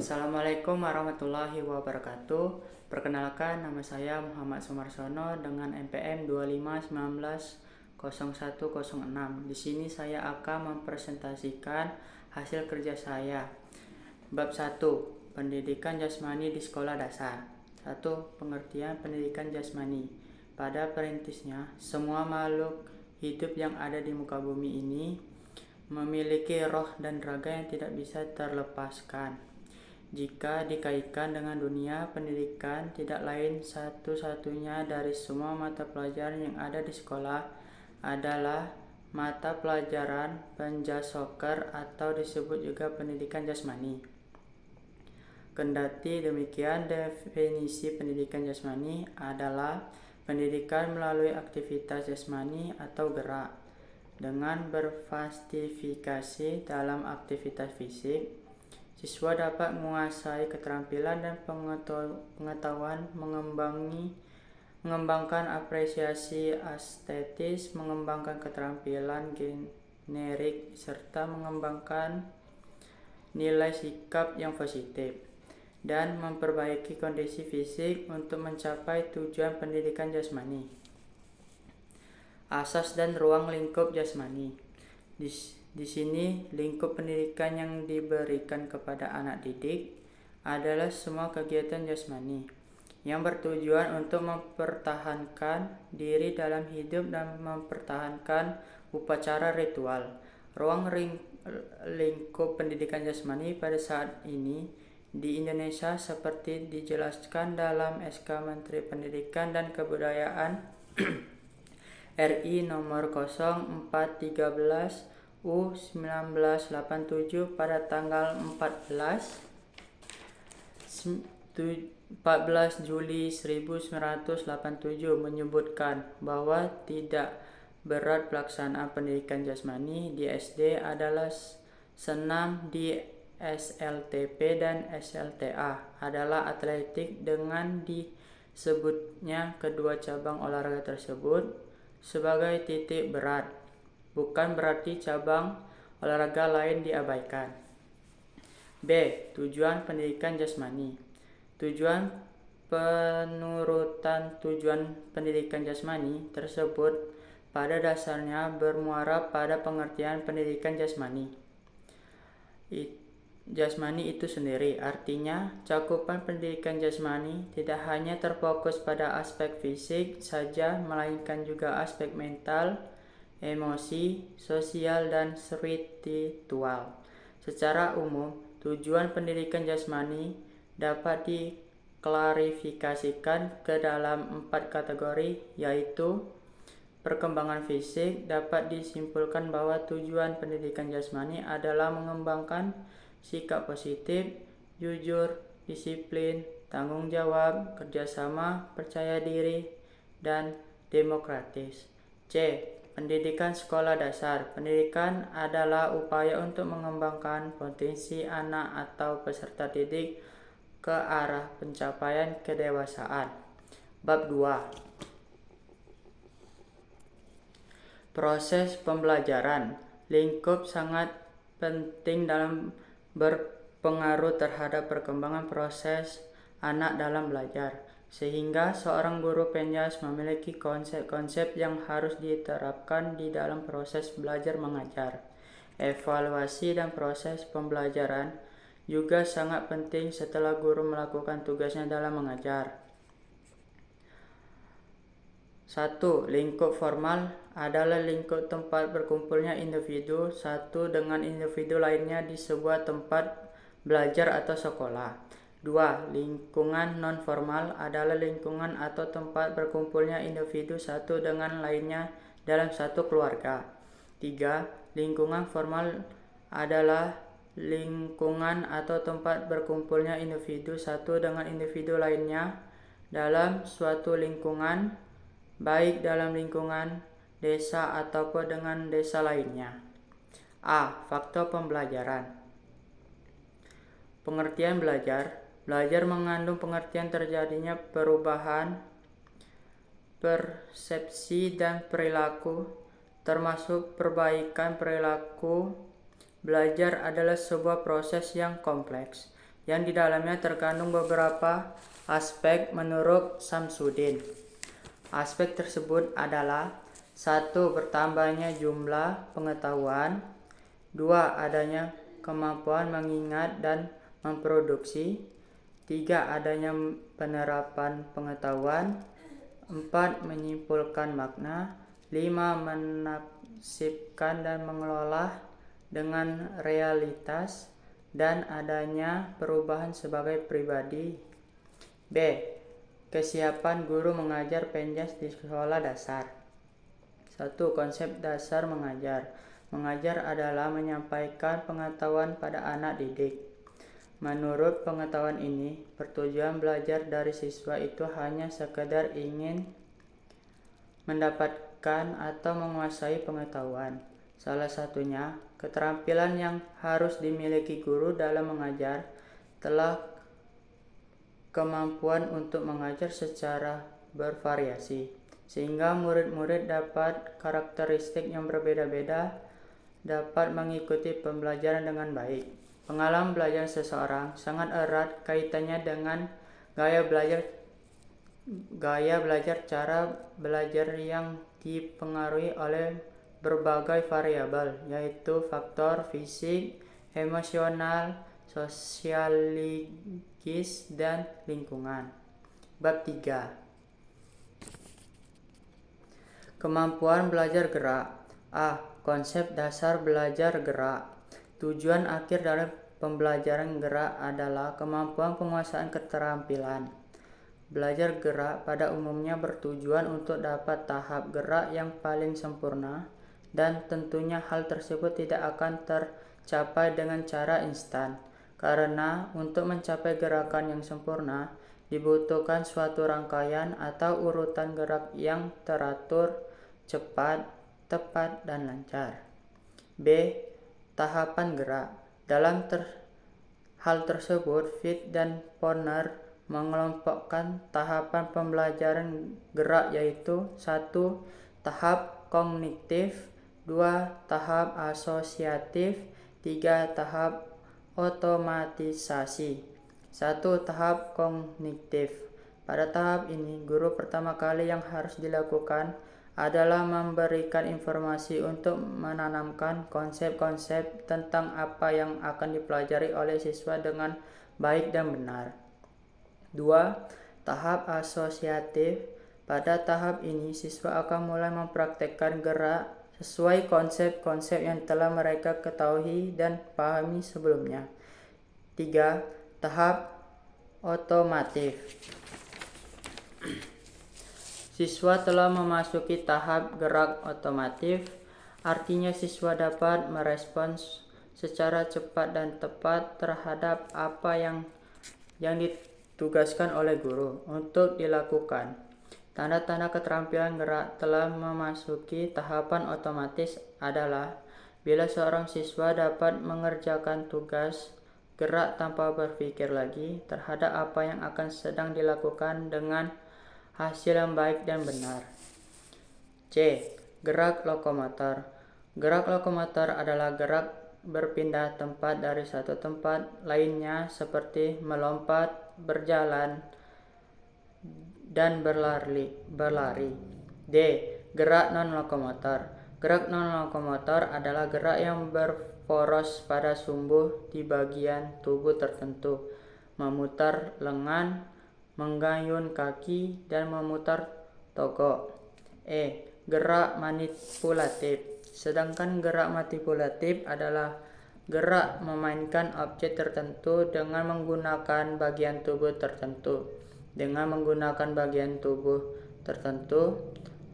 Assalamualaikum warahmatullahi wabarakatuh. Perkenalkan, nama saya Muhammad Sumarsono dengan NPM 25190106. Di sini saya akan mempresentasikan hasil kerja saya. Bab 1. Pendidikan jasmani di sekolah dasar. 1. Pengertian pendidikan jasmani. Pada perintisnya, semua makhluk hidup yang ada di muka bumi ini memiliki roh dan raga yang tidak bisa terlepaskan. Jika dikaitkan dengan dunia pendidikan, tidak lain satu-satunya dari semua mata pelajaran yang ada di sekolah adalah mata pelajaran penjasoker atau disebut juga pendidikan jasmani. Kendati demikian, definisi pendidikan jasmani adalah pendidikan melalui aktivitas jasmani atau gerak dengan berfastifikasi dalam aktivitas fisik. Siswa dapat menguasai keterampilan dan pengetahuan, mengembangkan apresiasi estetis, mengembangkan keterampilan generik, serta mengembangkan nilai sikap yang positif, dan memperbaiki kondisi fisik untuk mencapai tujuan pendidikan jasmani. Asas dan ruang lingkup jasmani. Di sini, lingkup pendidikan yang diberikan kepada anak didik adalah semua kegiatan jasmani yang bertujuan untuk mempertahankan diri dalam hidup dan mempertahankan upacara ritual. Ruang lingkup pendidikan jasmani pada saat ini di Indonesia seperti dijelaskan dalam SK Menteri Pendidikan dan Kebudayaan RI nomor 0413 U1987 pada tanggal 14 Juli 1987 menyebutkan bahwa tidak berat pelaksanaan pendidikan jasmani di SD adalah senam, di SLTP dan SLTA adalah atletik dengan disebutnya kedua cabang olahraga tersebut sebagai titik berat. Bukan berarti cabang olahraga lain diabaikan. B. Tujuan pendidikan jasmani. Tujuan penurutan tujuan pendidikan jasmani tersebut pada dasarnya bermuara pada pengertian pendidikan jasmani. Jasmani itu sendiri, artinya cakupan pendidikan jasmani tidak hanya terfokus pada aspek fisik saja, melainkan juga aspek mental, emosi, sosial, dan spiritual. Secara umum, tujuan pendidikan jasmani dapat diklarifikasikan ke dalam 4 kategori, yaitu perkembangan fisik. Dapat disimpulkan bahwa tujuan pendidikan jasmani adalah mengembangkan sikap positif, jujur, disiplin, tanggung jawab, kerjasama, percaya diri, dan demokratis. C. Pendidikan sekolah dasar. Pendidikan adalah upaya untuk mengembangkan potensi anak atau peserta didik ke arah pencapaian kedewasaan. Bab 2. Proses pembelajaran. Lingkup sangat penting dalam berpengaruh terhadap perkembangan proses anak dalam belajar, sehingga seorang guru penjas memiliki konsep-konsep yang harus diterapkan di dalam proses belajar mengajar. Evaluasi dan proses pembelajaran juga sangat penting setelah guru melakukan tugasnya dalam mengajar. 1. Lingkup formal adalah lingkup tempat berkumpulnya individu satu dengan individu lainnya di sebuah tempat belajar atau sekolah. 2. Lingkungan non-formal adalah lingkungan atau tempat berkumpulnya individu satu dengan lainnya dalam satu keluarga. 3. Lingkungan formal adalah lingkungan atau tempat berkumpulnya individu satu dengan individu lainnya dalam suatu lingkungan, baik dalam lingkungan desa ataupun dengan desa lainnya. A. Faktor pembelajaran. Pengertian belajar. Belajar mengandung pengertian terjadinya perubahan persepsi dan perilaku, termasuk perbaikan perilaku. Belajar adalah sebuah proses yang kompleks yang di dalamnya terkandung beberapa aspek menurut Samsudin. Aspek tersebut adalah: 1. Bertambahnya jumlah pengetahuan. 2. Adanya kemampuan mengingat dan memproduksi. 3. Adanya penerapan pengetahuan. 4. Menyimpulkan makna. 5. Menafsirkan dan mengelola dengan realitas, dan adanya perubahan sebagai pribadi. B. Kesiapan guru mengajar PENJAS di sekolah dasar. 1. Konsep dasar mengajar. Mengajar adalah menyampaikan pengetahuan pada anak didik. Menurut pengetahuan ini, pertujuan belajar dari siswa itu hanya sekedar ingin mendapatkan atau menguasai pengetahuan. Salah satunya, keterampilan yang harus dimiliki guru dalam mengajar telah kemampuan untuk mengajar secara bervariasi, sehingga murid-murid dapat karakteristik yang berbeda-beda dapat mengikuti pembelajaran dengan baik. Pengalaman belajar seseorang sangat erat kaitannya dengan gaya belajar, cara belajar yang dipengaruhi oleh berbagai variabel, yaitu faktor fisik, emosional, sosiologis, dan lingkungan. Bab 3. Kemampuan belajar gerak. A. Konsep dasar belajar gerak. Tujuan akhir dari pembelajaran gerak adalah kemampuan penguasaan keterampilan. Belajar gerak pada umumnya bertujuan untuk dapat tahap gerak yang paling sempurna, dan tentunya hal tersebut tidak akan tercapai dengan cara instan, karena untuk mencapai gerakan yang sempurna dibutuhkan suatu rangkaian atau urutan gerak yang teratur, cepat, tepat, dan lancar. B. Tahapan gerak. Dalam hal tersebut, Fitt dan Poner mengelompokkan tahapan pembelajaran gerak yaitu: 1. Tahap kognitif. 2. Tahap asosiatif. 3. Tahap otomatisasi. 1. Tahap kognitif. Pada tahap ini, guru pertama kali yang harus dilakukan adalah memberikan informasi untuk menanamkan konsep-konsep tentang apa yang akan dipelajari oleh siswa dengan baik dan benar. 2. Tahap asosiatif. Pada tahap ini, siswa akan mulai mempraktekkan gerak sesuai konsep-konsep yang telah mereka ketahui dan pahami sebelumnya. 3. Tahap otomatif. Siswa telah memasuki tahap gerak otomatif, artinya siswa dapat merespons secara cepat dan tepat terhadap apa yang ditugaskan oleh guru untuk dilakukan. Tanda-tanda keterampilan gerak telah memasuki tahapan otomatis adalah bila seorang siswa dapat mengerjakan tugas gerak tanpa berpikir lagi terhadap apa yang akan sedang dilakukan dengan hasil yang baik dan benar. C. Gerak lokomotor. Gerak lokomotor adalah gerak berpindah tempat dari satu tempat lainnya seperti melompat, berjalan, dan berlari. D. Gerak non-lokomotor. Gerak non-lokomotor adalah gerak yang berporos pada sumbu di bagian tubuh tertentu, memutar lengan, menggayun kaki, dan memutar togok. E. Gerak manipulatif. Sedangkan gerak manipulatif adalah gerak memainkan objek tertentu dengan menggunakan bagian tubuh tertentu. Dengan menggunakan bagian tubuh tertentu,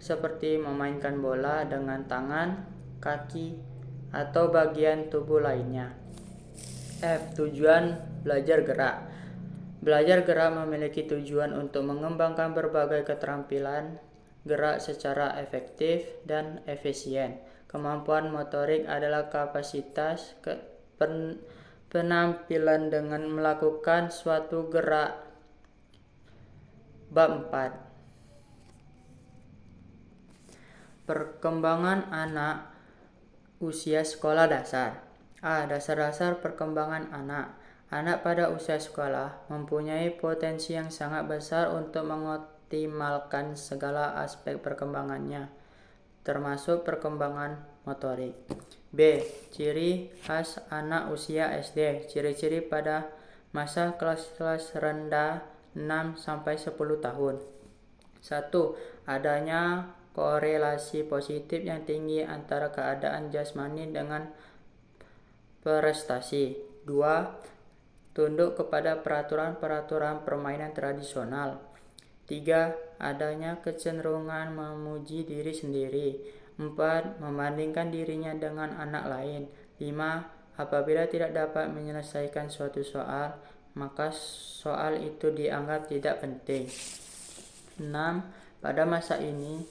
seperti memainkan bola dengan tangan, kaki, atau bagian tubuh lainnya. F. Tujuan belajar gerak. Belajar gerak memiliki tujuan untuk mengembangkan berbagai keterampilan gerak secara efektif dan efisien. Kemampuan motorik adalah kapasitas penampilan dengan melakukan suatu gerak. Bab 4. Perkembangan anak usia sekolah dasar. A. Dasar-dasar perkembangan anak. Anak pada usia sekolah mempunyai potensi yang sangat besar untuk mengoptimalkan segala aspek perkembangannya, termasuk perkembangan motorik. B. Ciri khas anak usia SD. Ciri-ciri pada masa kelas rendah 6-10 tahun. 1. Adanya korelasi positif yang tinggi antara keadaan jasmani dengan prestasi. 2. Tunduk kepada peraturan-peraturan permainan tradisional. 3. Adanya kecenderungan memuji diri sendiri. 4. Membandingkan dirinya dengan anak lain. 5. Apabila tidak dapat menyelesaikan suatu soal, maka soal itu dianggap tidak penting. 6. Pada masa ini,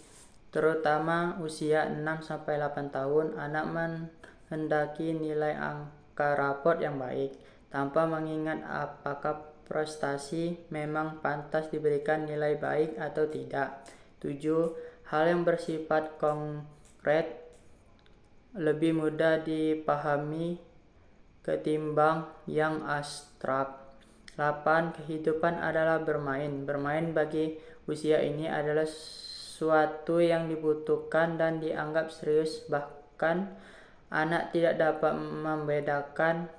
terutama usia 6-8 tahun, anak menghendaki nilai angka raport yang baik, tanpa mengingat apakah prestasi memang pantas diberikan nilai baik atau tidak. 7. Hal yang bersifat konkret lebih mudah dipahami ketimbang yang abstrak. 8. Kehidupan adalah bermain. Bermain bagi usia ini adalah suatu yang dibutuhkan dan dianggap serius, bahkan anak tidak dapat membedakan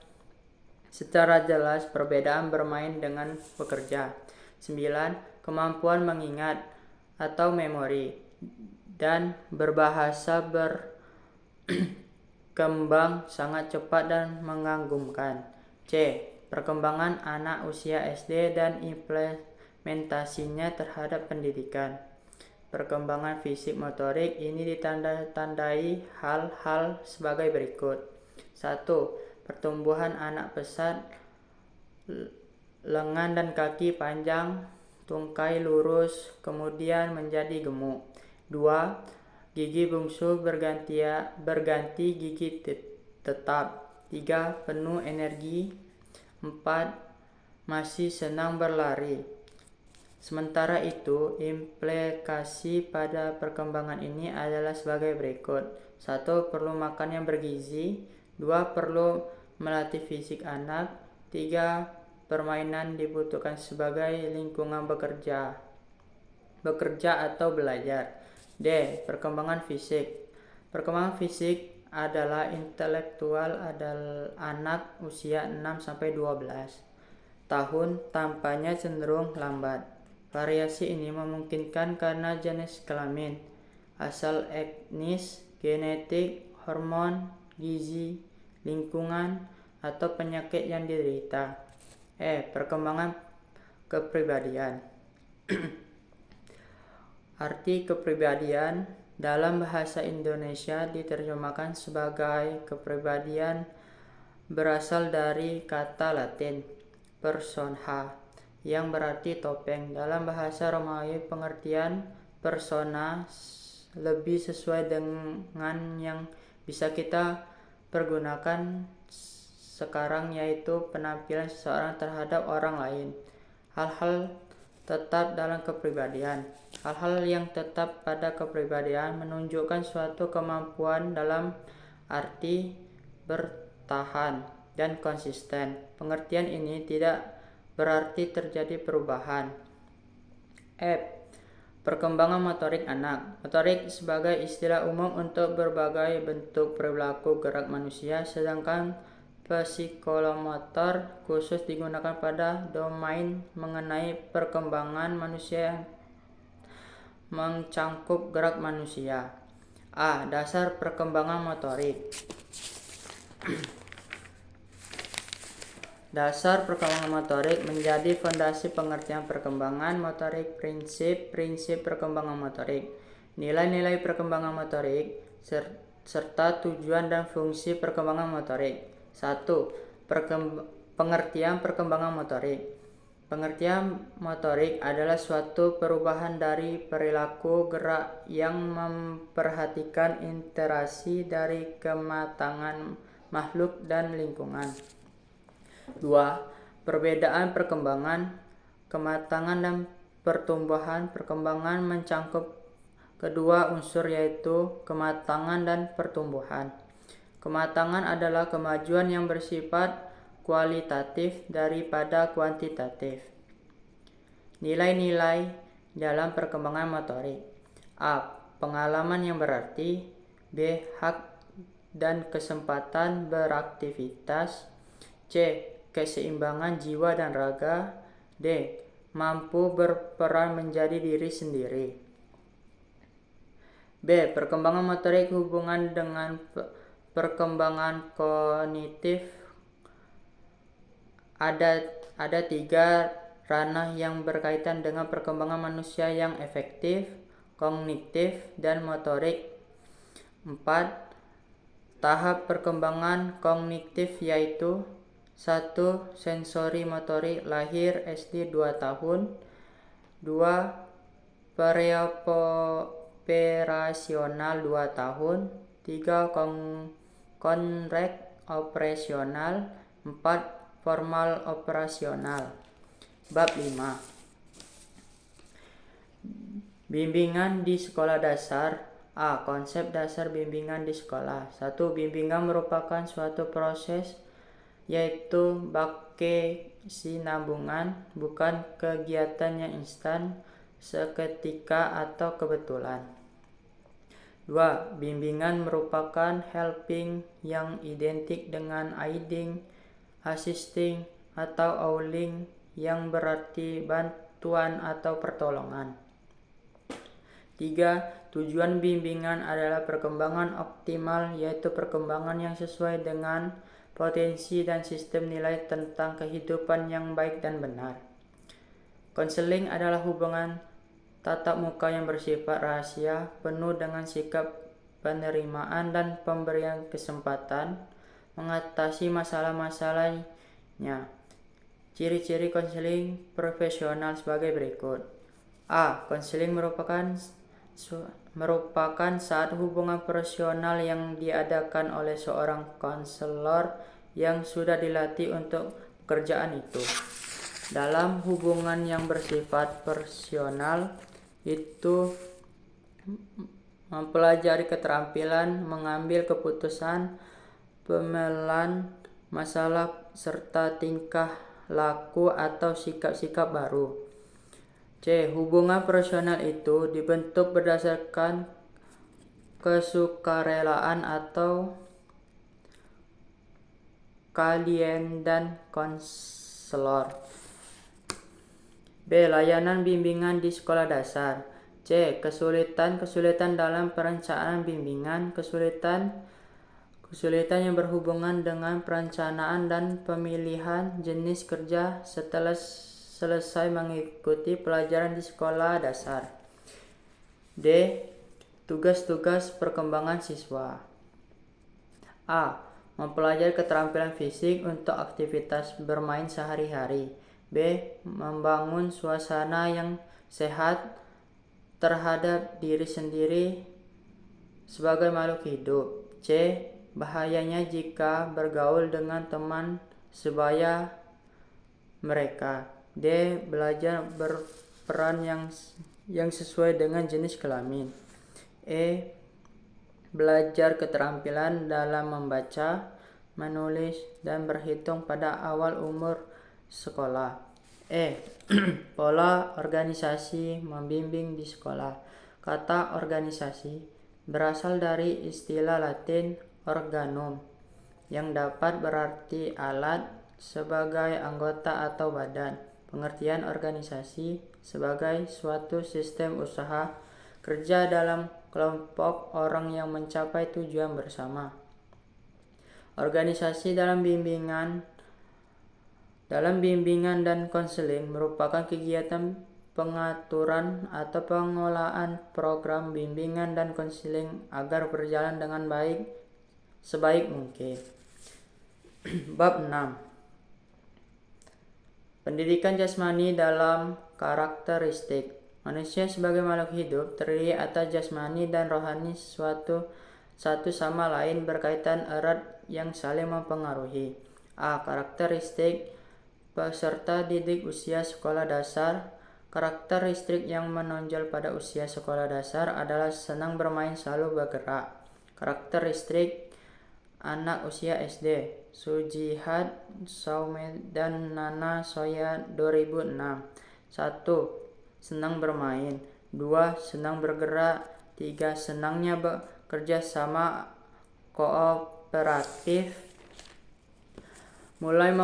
secara jelas perbedaan bermain dengan bekerja. 9. Kemampuan mengingat atau memori dan berbahasa berkembang sangat cepat dan mengagumkan. C. Perkembangan anak usia SD dan implementasinya terhadap pendidikan. Perkembangan fisik motorik ini ditandai hal-hal sebagai berikut. 1. Pertumbuhan anak pesat, lengan dan kaki panjang, tungkai lurus, kemudian menjadi gemuk. 2. Gigi bungsu berganti gigi tetap. 3. Penuh energi. 4. Masih senang berlari. Sementara itu, implikasi pada perkembangan ini adalah sebagai berikut. 1. Perlu makan yang bergizi. 2. Perlu melatih fisik anak. 3. Permainan dibutuhkan sebagai lingkungan bekerja atau belajar. D. Perkembangan fisik. Perkembangan fisik adalah intelektual anak usia 6-12 tahun tampaknya cenderung lambat. Variasi ini memungkinkan karena jenis kelamin, asal etnis, genetik, hormon, gizi, lingkungan, atau penyakit yang diderita. Perkembangan kepribadian. Arti kepribadian dalam bahasa Indonesia diterjemahkan sebagai kepribadian berasal dari kata Latin persona yang berarti topeng. Dalam bahasa Romawi, pengertian persona lebih sesuai dengan yang bisa kita pergunakan sekarang, yaitu penampilan seseorang terhadap orang lain. Hal-hal tetap dalam kepribadian. Hal-hal yang tetap pada kepribadian menunjukkan suatu kemampuan dalam arti bertahan dan konsisten. Pengertian ini tidak berarti terjadi perubahan. Perkembangan motorik anak. Motorik sebagai istilah umum untuk berbagai bentuk perilaku gerak manusia, sedangkan psikomotor khusus digunakan pada domain mengenai perkembangan manusia yang mencangkup gerak manusia. Dasar perkembangan motorik. Dasar perkembangan motorik menjadi fondasi pengertian perkembangan motorik, prinsip-prinsip perkembangan motorik, nilai-nilai perkembangan motorik, serta tujuan dan fungsi perkembangan motorik. 1. Pengertian perkembangan motorik. Pengertian motorik adalah suatu perubahan dari perilaku gerak yang memperhatikan interaksi dari kematangan makhluk dan lingkungan. 2. Perbedaan perkembangan, kematangan dan pertumbuhan. Perkembangan mencangkup kedua unsur, yaitu kematangan dan pertumbuhan. Kematangan adalah kemajuan yang bersifat kualitatif daripada kuantitatif. Nilai-nilai dalam perkembangan motorik. A. Pengalaman yang berarti. B. Hak dan kesempatan beraktivitas. C. Keseimbangan jiwa dan raga. D. Mampu berperan menjadi diri sendiri. B. Perkembangan motorik hubungan dengan perkembangan kognitif. Ada 3 ranah yang berkaitan dengan perkembangan manusia yang efektif, kognitif, dan motorik. 4. Tahap perkembangan kognitif yaitu 1. Sensori motorik lahir SD 2 tahun. 2. Preoperasional 2 tahun. 3. Konrek operasional. 4. Formal operasional. Bab 5. Bimbingan di sekolah dasar. A. Konsep dasar bimbingan di sekolah. 1. Bimbingan merupakan suatu proses, yaitu berkesinambungan, bukan kegiatan yang instan, seketika atau kebetulan. 2. Bimbingan merupakan helping yang identik dengan aiding, assisting, atau auling yang berarti bantuan atau pertolongan. 3. Tujuan bimbingan adalah perkembangan optimal, yaitu perkembangan yang sesuai dengan potensi dan sistem nilai tentang kehidupan yang baik dan benar. Konseling adalah hubungan tatap muka yang bersifat rahasia, penuh dengan sikap penerimaan dan pemberian kesempatan mengatasi masalah-masalahnya. Ciri-ciri konseling profesional sebagai berikut. A. Konseling merupakan saat hubungan profesional yang diadakan oleh seorang konselor yang sudah dilatih untuk pekerjaan itu. Dalam hubungan yang bersifat profesional itu mempelajari keterampilan mengambil keputusan, pemelan masalah, serta tingkah laku atau sikap-sikap baru. C. Hubungan profesional itu dibentuk berdasarkan kesukarelaan atau klien dan konselor. B. Layanan bimbingan di sekolah dasar. C. Kesulitan dalam perencanaan bimbingan. Kesulitan yang berhubungan dengan perencanaan dan pemilihan jenis kerja setelah selesai mengikuti pelajaran di sekolah dasar. D. Tugas-tugas perkembangan siswa. A. Mempelajari keterampilan fisik untuk aktivitas bermain sehari-hari. B. Membangun suasana yang sehat terhadap diri sendiri sebagai makhluk hidup. C. Bahayanya jika bergaul dengan teman sebaya mereka. D. Belajar berperan yang sesuai dengan jenis kelamin. E. Belajar keterampilan dalam membaca, menulis, dan berhitung pada awal umur sekolah. E. Pola organisasi membimbing di sekolah. Kata organisasi berasal dari istilah Latin organum, yang dapat berarti alat sebagai anggota atau badan. Pengertian organisasi sebagai suatu sistem usaha kerja dalam kelompok orang yang mencapai tujuan bersama. Organisasi dalam bimbingan dan konseling merupakan kegiatan pengaturan atau pengelolaan program bimbingan dan konseling agar berjalan dengan sebaik mungkin. Bab 6. Pendidikan jasmani dalam karakteristik. Manusia sebagai makhluk hidup terdiri atas jasmani dan rohani, satu sama lain berkaitan erat yang saling mempengaruhi. A. Karakteristik peserta didik usia sekolah dasar. Karakteristik yang menonjol pada usia sekolah dasar adalah senang bermain, selalu bergerak. Karakteristik Anak usia SD. Sujihat Saumedan Nana Soya 2006. 1. Senang bermain. 2. Senang bergerak. 3. Senangnya bekerja sama kooperatif. Mulai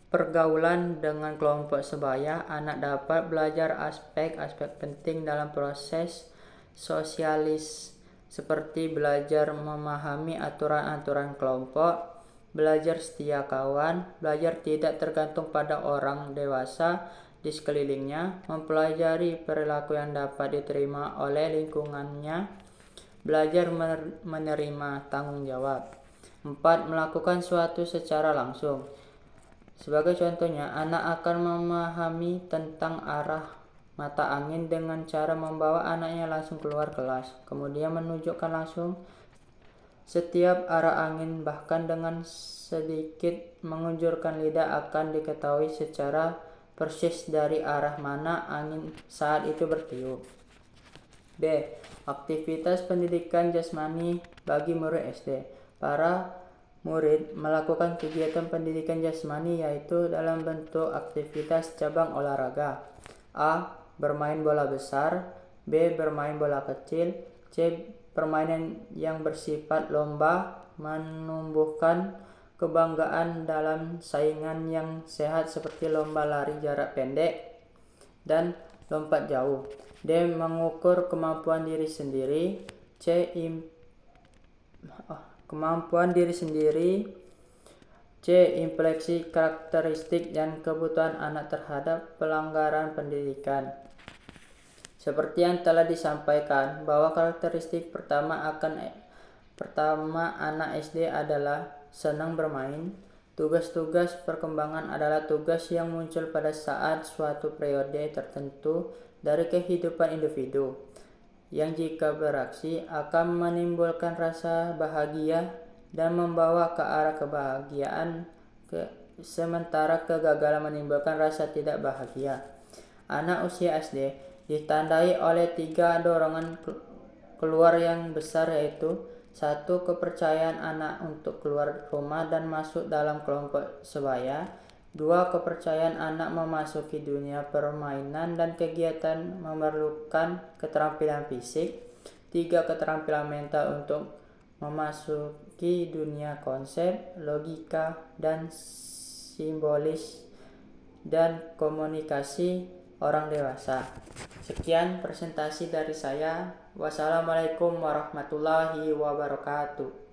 pergaulan dengan kelompok sebaya, anak dapat belajar aspek-aspek penting dalam proses sosialis, seperti belajar memahami aturan-aturan kelompok, belajar setia kawan, belajar tidak tergantung pada orang dewasa di sekelilingnya, mempelajari perilaku yang dapat diterima oleh lingkungannya, belajar menerima tanggung jawab. 4. Melakukan sesuatu secara langsung. Sebagai contohnya, anak akan memahami tentang arah mata angin dengan cara membawa anaknya langsung keluar kelas, kemudian menunjukkan langsung setiap arah angin, bahkan dengan sedikit mengunjurkan lidah akan diketahui secara persis dari arah mana angin saat itu bertiup. B. Aktivitas pendidikan jasmani bagi murid SD. Para murid melakukan kegiatan pendidikan jasmani yaitu dalam bentuk aktivitas cabang olahraga. A. Bermain bola besar. B. Bermain bola kecil. C. Permainan yang bersifat lomba, menumbuhkan kebanggaan dalam saingan yang sehat seperti lomba lari jarak pendek dan lompat jauh. D. Mengukur kemampuan diri sendiri. C. Impleksi karakteristik dan kebutuhan anak terhadap pelanggaran pendidikan. Seperti yang telah disampaikan, bahwa karakteristik pertama anak SD adalah senang bermain. Tugas-tugas perkembangan adalah tugas yang muncul pada saat suatu periode tertentu dari kehidupan individu, yang jika beraksi akan menimbulkan rasa bahagia dan membawa ke arah kebahagiaan, sementara kegagalan menimbulkan rasa tidak bahagia. Anak usia SD ditandai oleh 3 dorongan keluar yang besar, yaitu 1. Kepercayaan anak untuk keluar rumah dan masuk dalam kelompok sebaya. 2. Kepercayaan anak memasuki dunia permainan dan kegiatan memerlukan keterampilan fisik. 3. Keterampilan mental untuk memasuki dunia konsep, logika, dan simbolis dan komunikasi orang dewasa. Sekian presentasi dari saya. Wassalamualaikum warahmatullahi wabarakatuh.